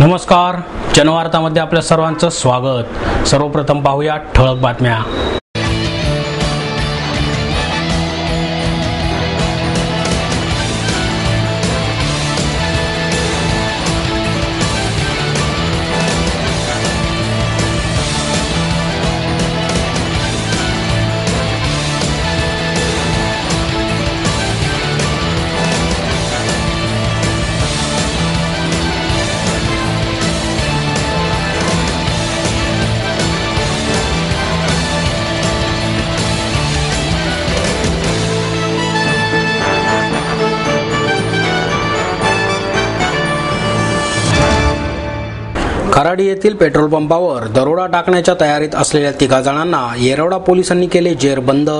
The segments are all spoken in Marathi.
नमस्कार, जनवार्तामध्ये आपल्या सर्वांचं स्वागत। सर्वप्रथम पाहूया ठळक बातम्या। खराडी येथील पेट्रोल पंपावर दरोडा टाकण्याच्या तयारीत असलेल्या 3 जणांना येरवडा पोलिसांनी केले जेरबंद।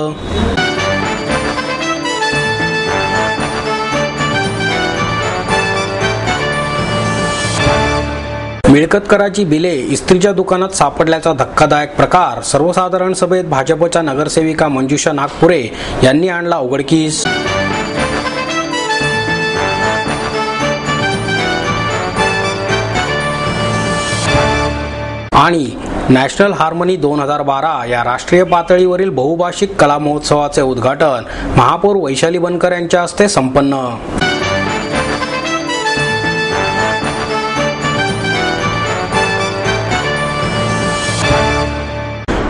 मिळकत कराची बिले इस्त्रीच्या दुकानात सापडल्याचा धक्कादायक प्रकार सर्वसाधारण सभेत भाजपच्या नगरसेविका मंजुषा नागपुरे यांनी आणला उघडकीस। आणि नॅशनल हार्मनी 2012 या राष्ट्रीय पातळीवरील बहुभाषिक कला महोत्सवाचे उद्घाटन महापौर वैशाली बनकर यांच्या हस्ते संपन्न।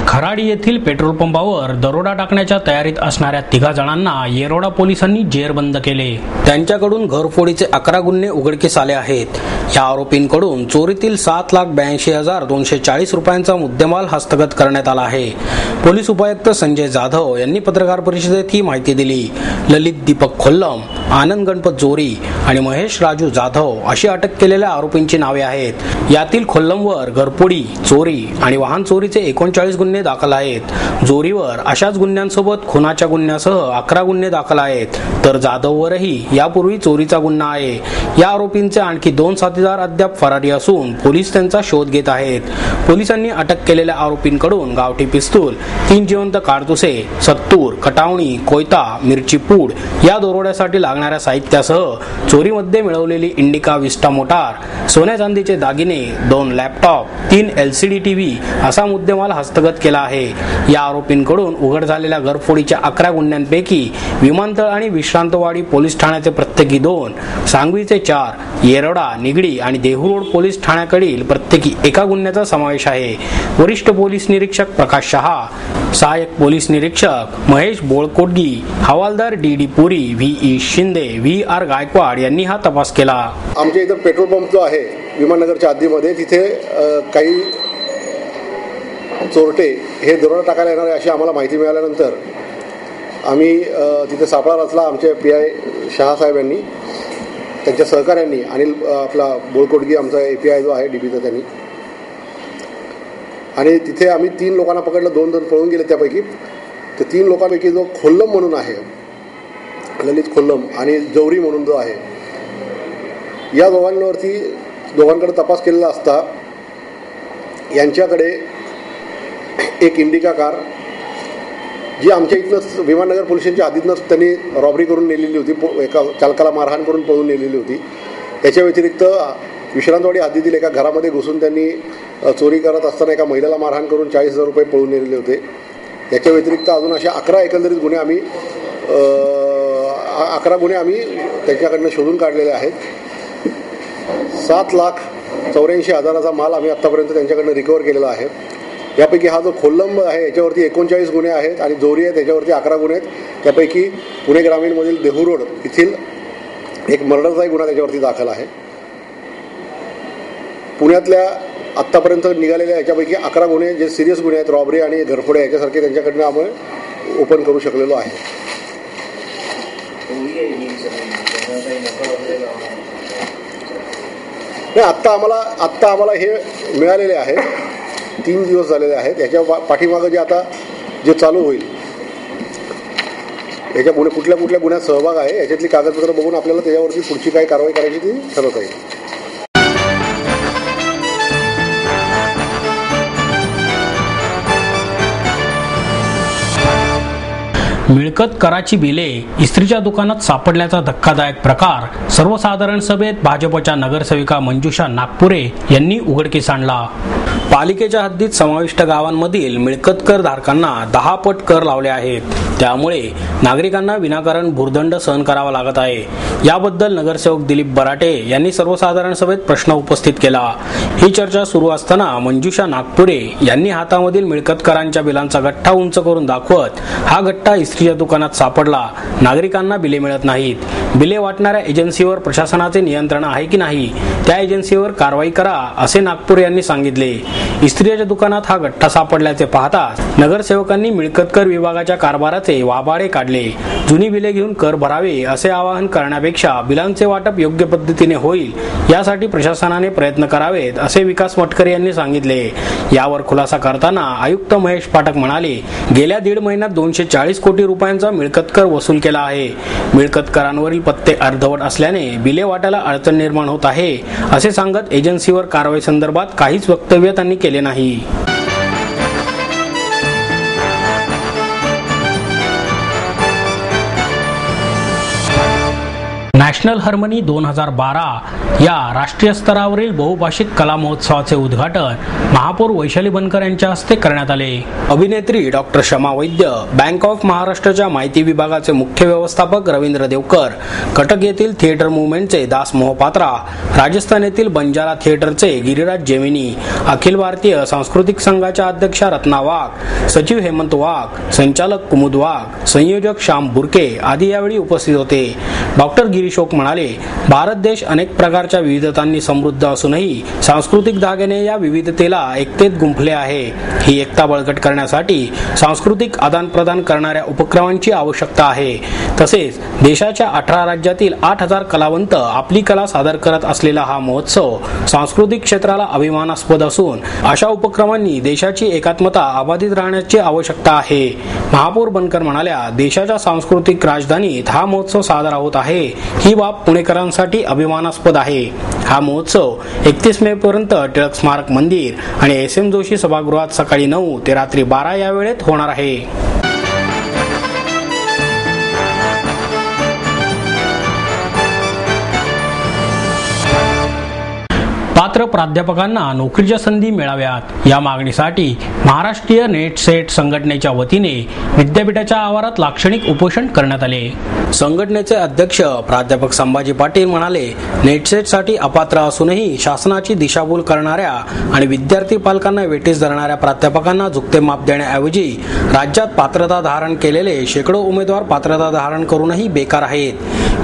खराडी येथील पेट्रोल पंपावर दरोडा टाकण्याच्या तयारीत असणाऱ्या 3 जणांना येरवडा पोलिसांनी जेरबंद केले। त्यांच्याकडून घरफोडीचे 11 गुन्हे उघडकीस आले आहेत। या आरोपींकडून चोरीतील 7,82,240 रुपयांचा मुद्देमाल हस्तगत करण्यात आला आहे। पोलीस उपायुक्त संजय जाधव यांनी पत्रकार परिषदेत ही माहिती दिली। ललित दीपक खोल्लम, आनंद गणपत जोरी आणि महेश राजू जाधव अशी अटक केलेल्या आरोपींची नावे आहेत। यातील खोल्लमवर घरफोडी, चोरी आणि वाहन चोरीचे 39 गुन्हे दाखल आहेत। जोरीवर अशाच गुन्ह्यांसोबत खुनाच्या गुन्ह्यासह 11 गुन्हे दाखल आहेत, तर जाधववरही यापूर्वी चोरीचा गुन्हा आहे। या आरोपींचे आणखी 2 साथीदार अद्याप फरारी असून पोलीस त्यांचा शोध घेत आहेत। पोलिसांनी अटक केलेल्या आरोपींकडून गावठी पिस्तूल, 3 जिवंत कारतुसे, सत्तूर, कटावणी, कोयता, मिरची पूड या दरोड्यासाठी लागणाऱ्या साहित्यासह चोरीमध्ये मिळवलेली इंडिका विस्टा मोटार, सोन्या चांदीचे दागिने, 2 लॅपटॉप, 3 LCD टीव्ही असा मुद्देमाल हस्तगत केला आहे। या आरोपींकडून उघड झालेल्या घरफोडीच्या 11 गुन्ह्यांपैकी विमानतळ आणि विश्रांतवाडी पोलीस ठाण्याचे प्रत्येकी 2, सांगवीचे 4, येरवडा, निगडी आणि देहू रोड पोलीस ठाण्याकडील प्रत्येकी 1 गुन्ह्याचा समावेश आहे। वरिष्ठ पोलीस निरीक्षक प्रकाश शहा, सहाय्यक पोलीस निरीक्षक महेश बोळकोटगी, हवालदार DD पुरी, VE शिंदे, VR गायकवाड यांनी हा तपास केला। आमच्या इथं पेट्रोल पंप जो आहे विमाननगरच्या हद्दीमध्ये, तिथे काही चोरटे हे दरोडा टाकायला येणार आहे अशी आम्हाला माहिती मिळाल्यानंतर आम्ही तिथे सापळा रचला। आमचे PI शहासाहेब यांनी, त्यांच्या सहकाऱ्यांनी आणि आपला बोळकोटगी आमचा API जो आहे DBचा त्यांनी, आणि तिथे आम्ही 3 लोकांना पकडलं। 2 पळून गेले त्यापैकी। तर 3 लोकांपैकी जो खोल्लम म्हणून आहे, ललित खोल्लम आणि जौरी म्हणून जो आहे, या दोघांकडे तपास केलेला असता यांच्याकडे एक इंडिका कार, जी आमच्या इथनं विमाननगर पोलीस स्टेशनच्या हद्दीतनं त्यांनी रॉबरी करून नेलेली होती, एका चालकाला मारहाण करून पळून नेलेली होती। याच्या व्यतिरिक्त विश्रांतवाडी हद्दीतील एका घरामध्ये घुसून त्यांनी चोरी करत असताना एका महिलेला मारहाण करून 40,000 रुपये पळून नेलेले होते। याच्या व्यतिरिक्त अजून अशा 11 एकंदरीत गुन्हे आम्ही 11 गुन्हे आम्ही त्यांच्याकडनं शोधून काढलेले आहेत। 7,84,000चा माल आम्ही आत्तापर्यंत त्यांच्याकडनं रिकवर केलेला आहे। यापैकी हा जो खोल्लम आहे याच्यावरती 39 गुन्हे आहेत आणि जोरी आहे त्याच्यावरती 11 गुन्हे आहेत। त्यापैकी पुणे ग्रामीणमधील देहू रोड येथील एक मर्डरचाही गुन्हा त्याच्यावरती दाखल आहे। पुण्यातल्या आत्तापर्यंत निघालेल्या याच्यापैकी 11 गुन्हे जे सिरियस गुन्हे आहेत, रॉबरी आणि घरफोडे याच्यासारखे, त्यांच्याकडनं आम्ही ओपन करू शकलेलो आहे। आत्ता आम्हाला हे मिळालेले आहे, 3 दिवस झालेले आहेत। याच्या पाठीमागं जे चालू होईल, याच्या कुठल्या गुन्ह्यात सहभाग आहे याच्यातली कागदपत्र बघून आपल्याला त्याच्यावरती पुढची काय कारवाई करायची ती ठरवता येईल। मिळकत कराची बिले इस्त्रीच्या दुकानात सापडल्याचा धक्कादायक प्रकार सर्वसाधारण सभेत भाजपच्या नगरसेविका मंजुषा नागपुरे यांनी उघडकीस आणला. पालिकेच्या हद्दीत समाविष्ट गावांमधील मिळकत कर धारकांना 10 पट कर लावले आहेत. त्यामुळे नागरिकांना विनाकारण भुर्दंड सहन करावा लागत आहे. याबद्दल नगरसेवक दिलीप बराटे यांनी सर्वसाधारण सभेत प्रश्न उपस्थित केला. ही चर्चा सुरू असताना मंजुषा नागपुरे यांनी हातामधील मिळकत करांच्या बिलांचा गठ्ठा उंच करून दाखवत हा गठ्ठा इस्त्रीच्या दुकानात सापडला, नागरिकांना बिले मिळत नाहीत, बिले वाटणाऱ्या एजन्सीवर प्रशासनाचे नियंत्रण आहे की नाही, त्या एजन्सीवर कारवाई करा असे नागपूर यांनी सांगितले. इस्त्रीच्या दुकानात हा गठ्ठा सापडल्याचे पाहता नगरसेवकांनी मिळकत कर विभागाच्या कारभाराचे वाबाडे काढले. जुनी बिले घेऊन कर भरावे असे आवाहन करण्यापेक्षा बिलांचे वाटप योग्य पद्धतीने होईल यासाठी प्रशासनाने प्रयत्न करावेत असे विकास मटकरे यांनी सांगितले. यावर खुलासा करताना आयुक्त महेश पाठक म्हणाले, गेल्या 1.5 महिन्यात 240 कोटी रुपयांचा मिळकत कर वसूल केला आहे. मिळकत करांवरील पत्ते अर्धवट असल्याने बिले वाटायला अडचण निर्माण होत आहे असे सांगत एजन्सीवर कारवाई संदर्भात काहीच वक्तव्य त्यांनी केले नाही. नॅशनल हार्मनी 2012 या राष्ट्रीय स्तरावरील बहुभाषिक कला महोत्सवाचे उद्घाटन महापौर वैशाली बनकर यांच्या हस्ते करण्यात आले. अभिनेत्री doctor Shama Vaidya, bank of महाराष्ट्राच्या माहिती विभागाचे मुख्य व्यवस्थापक रवींद्र देवकर, कटक येथील थिएटर मुव्हमेंटचे दास मोहपात्रा, राजस्थान येथील बंजारा थिएटरचे गिरिराज जेमिनी, अखिल भारतीय सांस्कृतिक संघाच्या अध्यक्षा रत्ना वाघ, सचिव हेमंत वाघ, संचालक कुमुद वाघ, संयोजक श्याम बुरके आदी यावेळी उपस्थित होते. डॉक्टर गिरीशोक म्हणाले, भारत देश अनेक प्रकारच्या विविधतांनी समृद्ध असूनही सांस्कृतिक धाग्याने या विविधतेला एकतेत गुंफले आहे. ही एकता बळकट करण्यासाठी सांस्कृतिक आदान प्रदान करणाऱ्या उपक्रमांची आवश्यकता आहे. तसेच देशाच्या 18 राज्यातील 8000 कलावंत आपली कला सादर करत असलेला हा महोत्सव सांस्कृतिक क्षेत्राला अभिमानास्पद असून अशा उपक्रमांनी देशाची एकात्मता अबाधित राहण्याची आवश्यकता आहे. महापौर बनकर म्हणाल्या, देशाच्या सांस्कृतिक राजधानीत हा महोत्सव साजरा होत आहे. ही बाब पुणेकरांसाठी अभिमानास्पद आहे. हा महोत्सव 31 मे पर्यंत टिळक स्मारक मंदिर आणि SM जोशी सभागृहात सकाळी 9 ते रात्री 12 या वेळेत होणार आहे. पात्र प्राध्यापकांना नोकरीच्या संधी मिळाव्यात या मागणीसाठी महाराष्ट्रीय नेट सेट संघटनेच्या वतीने विद्यापीठाच्या आवारात लाक्षणिक उपोषण करण्यात आले. संघटनेचे अध्यक्ष प्राध्यापक संभाजी पाटील म्हणाले, नेट सेटसाठी अपात्र असूनही शासनाची दिशाभूल करणाऱ्या आणि विद्यार्थी पालकांना वेठीस धरणाऱ्या प्राध्यापकांना झुकते माप देण्याऐवजी राज्यात पात्रता धारण केलेले शेकडो उमेदवार पात्रता धारण करूनही बेकार आहेत.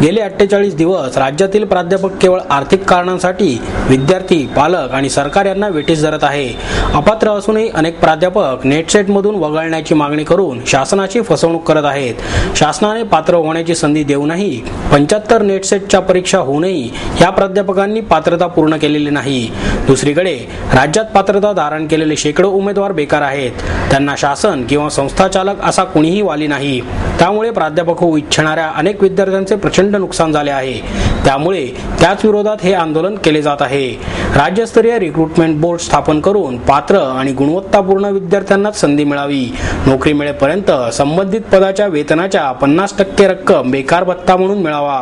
गेले 48 दिवस राज्यातील प्राध्यापक केवळ आर्थिक कारणांसाठी विद्यार्थी, पालक आणि सरकार यांना वेठीस धरत आहे. अपात्र असूनही अनेक प्राध्यापक नेटसेटमधून वगळण्याची मागणी करून शासनाची फसवणूक करत आहेत. शासनाने पात्र होण्याची संधी देऊनही 75 नेटसेटच्या परीक्षा होऊनही या प्राध्यापकांनी पात्रता पूर्ण केलेली नाही. दुसरीकडे राज्यात पात्रता धारण केलेले शेकडो उमेदवार बेकार आहेत. त्यांना शासन किंवा संस्था चालक असा कुणीही वाली नाही. त्यामुळे प्राध्यापक होऊ इच्छिणाऱ्या अनेक विद्यार्थ्यांचे प्रचंड नुकसान झाले आहे. त्यामुळे त्याच विरोधात हे आंदोलन केले जात आहे. राज्यस्तरीय रिक्रुटमेंट बोर्ड स्थापन करून पात्र आणि गुणवत्तापूर्ण विद्यार्थ्यांना संधी मिळावी. नोकरी मिळेपर्यंत संबंधित पदाच्या वेतनाच्या 50% रक्कम बेकार भत्ता म्हणून मिळावा.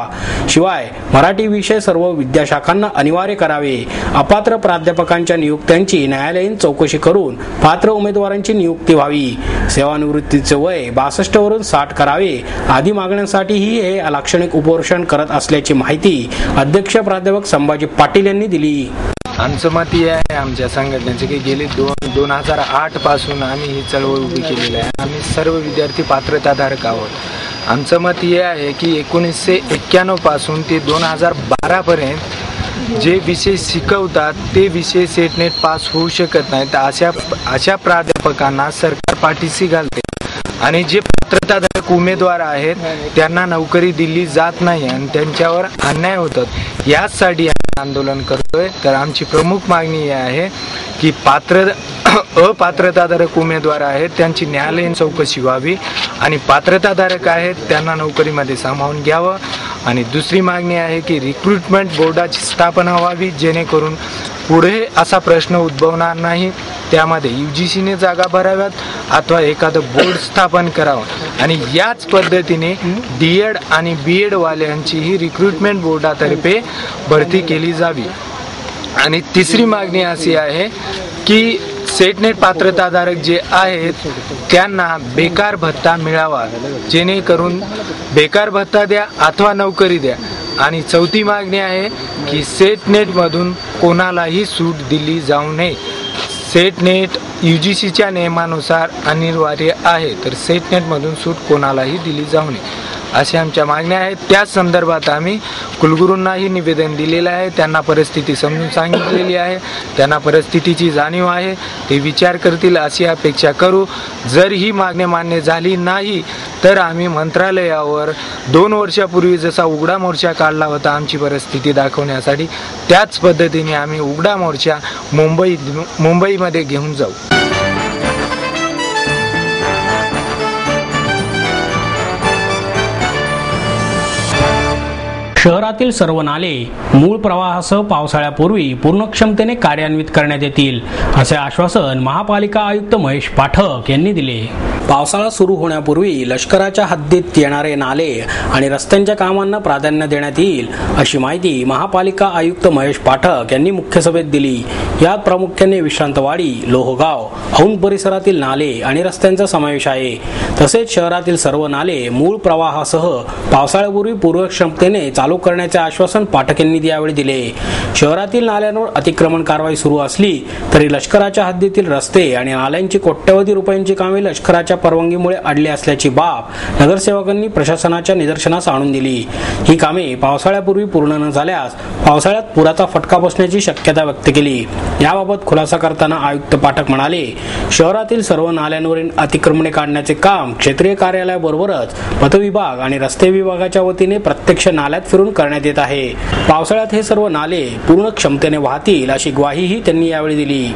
शिवाय मराठी विषय सर्व विद्याशाखांना अनिवार्य करावे. अपात्र प्राध्यापकांच्या नियुक्त्यांची न्यायालयीन चौकशी करून पात्र उमेदवारांची नियुक्ती व्हावी. सेवानिवृत्तीचे वय 62 वरून 60 करावे आदी मागण्यांसाठीही हे लाक्षणिक उपोषण करत असल्याची माहिती अध्यक्ष प्राध्यापक संभाजी पाटील यांनी दिली. आमचं मत हे आहे, आमच्या संघटनेचे की गेले 2008 पासून आम्ही ही चळवळ उभी केलेली आहे. आम्ही सर्व विद्यार्थी पात्रताधारक आहोत. आमचं मत हे आहे की 1991 पासून ते 2012 पर्यंत जे विषय शिकवतात ते विषय सेट नेट पास होऊ शकत नाहीत. अशा प्राध्यापकांना सरकार पाठीशी घालते आणि जे पात्रताधारक उमेदवार आहेत त्यांना नोकरी दिली जात नाही आणि त्यांच्यावर अन्याय होतात. याचसाठी आंदोलन करतोय. तर आमची प्रमुख मागणी ही आहे की अपात्रताधारक उमेदवार आहेत त्यांची न्यायालयीन चौकशी व्हावी आणि पात्रताधारक आहेत त्यांना नोकरीमध्ये सामावून घ्यावं. आणि दुसरी मागणी आहे की रिक्रुटमेंट बोर्डाची स्थापना व्हावी जेणेकरून पुढे असा प्रश्न उद्भवणार नाही. त्यामध्ये UGCने जागा भराव्यात अथवा एखादं बोर्ड स्थापन करावं आणि याच पद्धतीने DED आणि BED वाल्यांचीही रिक्रुटमेंट बोर्डातर्फे भरती केली जावी. आणि तिसरी मागणी अशी आहे की सेटनेट पात्रताधारक जे आहेत त्यांना बेकार भत्ता मिळावा, जेणेकरून बेकार भत्ता द्या अथवा नोकरी द्या. आणि चौथी मागणी आहे की सेटनेटमधून कोणालाही सूट दिली जाऊ नये. सेटनेट UGCच्या नियमानुसार अनिवार्य आहे, तर सेटनेटमधून सूट कोणालाही दिली जाऊ नये अशा आमच्या मागण्या आहेत. त्याच संदर्भात आम्ही कुलगुरूंनाही निवेदन दिलेलं आहे. त्यांना परिस्थिती समजून सांगितलेली आहे. त्यांना परिस्थितीची जाणीव आहे. ते विचार करतील अशी अपेक्षा करू. जर ही मागणी मान्य झाली नाही तर आम्ही मंत्रालयावर 2 वर्षापूर्वी जसा उघडा मोर्चा काढला होता आमची परिस्थिती दाखवण्यासाठी, त्याच पद्धतीने आम्ही उघडा मोर्चा मुंबईमध्ये घेऊन जाऊ. शहरातील सर्व नाले मूळ प्रवाहासह पावसाळ्यापूर्वी पूर्ण क्षमतेने कार्यान्वित करण्यात येतील, असे आश्वासन महापालिका आयुक्त महेश पाठक यांनी दिले. पावसाळा सुरू होण्यापूर्वी लष्कराच्या हद्दीत येणारे नाले आणि रस्त्यांच्या कामांना प्राधान्य देण्यात येईल, अशी माहिती महापालिका आयुक्त महेश पाठक यांनी मुख्य सभेत दिली. यात प्रामुख्याने विश्रांतवाडी, लोहगाव, औंध परिसरातील नाले आणि रस्त्यांचा समावेश आहे. तसेच शहरातील सर्व नाले मूळ प्रवाहासह पावसाळ्यापूर्वी पूर्ण क्षमतेने चालू करण्याचे आश्वासन पाठक यांनी यावेळी दिले. शहरातील नाल्यांवर अतिक्रमण कारवाई सुरू असली तरी लष्कराच्या हद्दीतील रस्ते आणि नाल्यांची कोट्यवधी रुपयांची कामे लष्कराच्या परवानगीमुळे अडली असल्याची बाब नगरसेवकांनी प्रशासनाच्या निदर्शनास आणून दिली. ही कामे पावसाळ्यापूर्वी पूर्ण न झाल्यास पावसाळ्यात पुराचा फटका बसण्याची शक्यता व्यक्त केली. याबाबत खुलासा करताना आयुक्त पाठक म्हणाले, शहरातील सर्व नाल्यांवरील अतिक्रमणे काढण्याचे काम क्षेत्रीय कार्यालयाबरोबरच पथविभाग आणि रस्ते विभागाच्या वतीने प्रत्यक्ष नाल्यात फिरून करण्यात येत आहे. पावसाळ्यात हे सर्व नाले पूर्ण क्षमतेने वाहतील अशी ग्वाहीही त्यांनी यावेळी दिली.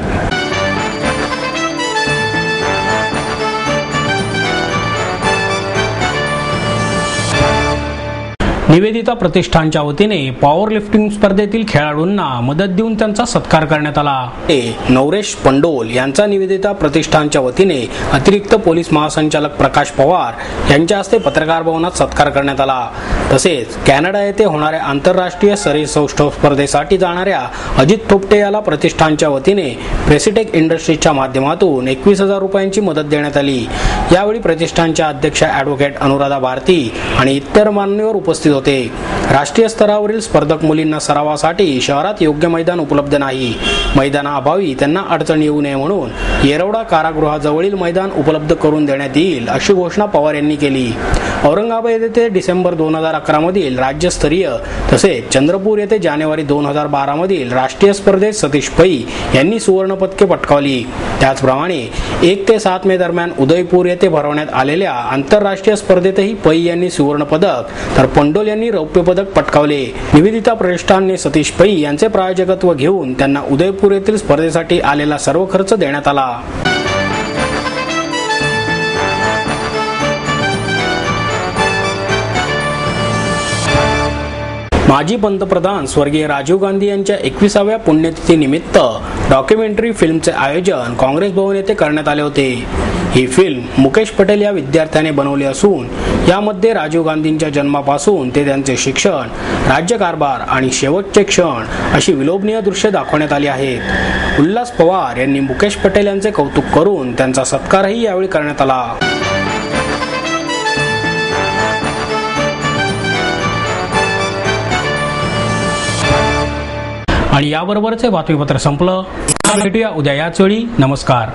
निवेदिता प्रतिष्ठानच्या वतीने पॉवर लिफ्टिंग स्पर्धेतील खेळाडूंना मदत देऊन त्यांचा सत्कार करण्यात आला. नवरेश पंडोल यांचा निवेदिता प्रतिष्ठानच्या वतीने अतिरिक्त पोलीस महासंचालक प्रकाश पवार यांच्या हस्ते पत्रकार भवनात सत्कार करण्यात आला. तसेच कॅनडा येथे होणाऱ्या आंतरराष्ट्रीय सौष्ठव स्पर्धेसाठी जाणाऱ्या अजित थोपटे याला प्रतिष्ठानच्या वतीने प्रेसिटेक इंडस्ट्रीजच्या माध्यमातून 21,000 रुपयांची मदत देण्यात आली. यावेळी प्रतिष्ठानच्या अध्यक्षा ॲडव्होकेट अनुराधा भारती आणि इतर मान्यवर उपस्थित होते. राष्ट्रीय स्तरावरील स्पर्धक मुलींना सरावासाठी शहरात योग्य मैदान उपलब्ध नाही. मैदानाअभावी त्यांना अडचण येऊ नये म्हणून येरवडा कारागृहाजवळील मैदान उपलब्ध करून देण्यात येईल अशी घोषणा पवार यांनी केली. औरंगाबाद येथे डिसेंबर 2011 मधील राज्यस्तरीय तसेच चंद्रपूर येथे जानेवारी 2012 मधील राष्ट्रीय स्पर्धेत सतीश पै यांनी सुवर्ण पदके पटकावली. त्याचप्रमाणे 1 ते 7 मे दरम्यान उदयपूर येथे भरवण्यात आलेल्या आंतरराष्ट्रीय स्पर्धेतही पै यांनी सुवर्ण पदक तर पंडोल यांनी रौप्य पदक पटकावले. निवेदिता प्रतिष्ठानने सतीश पै यांचे प्रायोजकत्व घेऊन त्यांना उदयपूर येथील स्पर्धेसाठी आलेला सर्व खर्च देण्यात आला. माजी पंतप्रधान स्वर्गीय राजीव गांधी यांच्या 21व्या पुण्यतिथी निमित्त डॉक्युमेंटरी फिल्मचे आयोजन काँग्रेस भवन येथे करण्यात आले होते. ही फिल्म मुकेश पटेल या विद्यार्थ्याने बनवली असून यामध्ये राजीव गांधींच्या जन्मापासून ते त्यांचे शिक्षण, राज्यकारभार आणि शेवटचे क्षण अशी विलोभनीय दृश्ये दाखवण्यात आली आहेत. उल्हास पवार यांनी मुकेश पटेल यांचे कौतुक करून त्यांचा सत्कारही यावेळी करण्यात आला. आणि याबरोबरच हे बातमीपत्र संपलं. भेटूया उद्या याच वेळी. नमस्कार.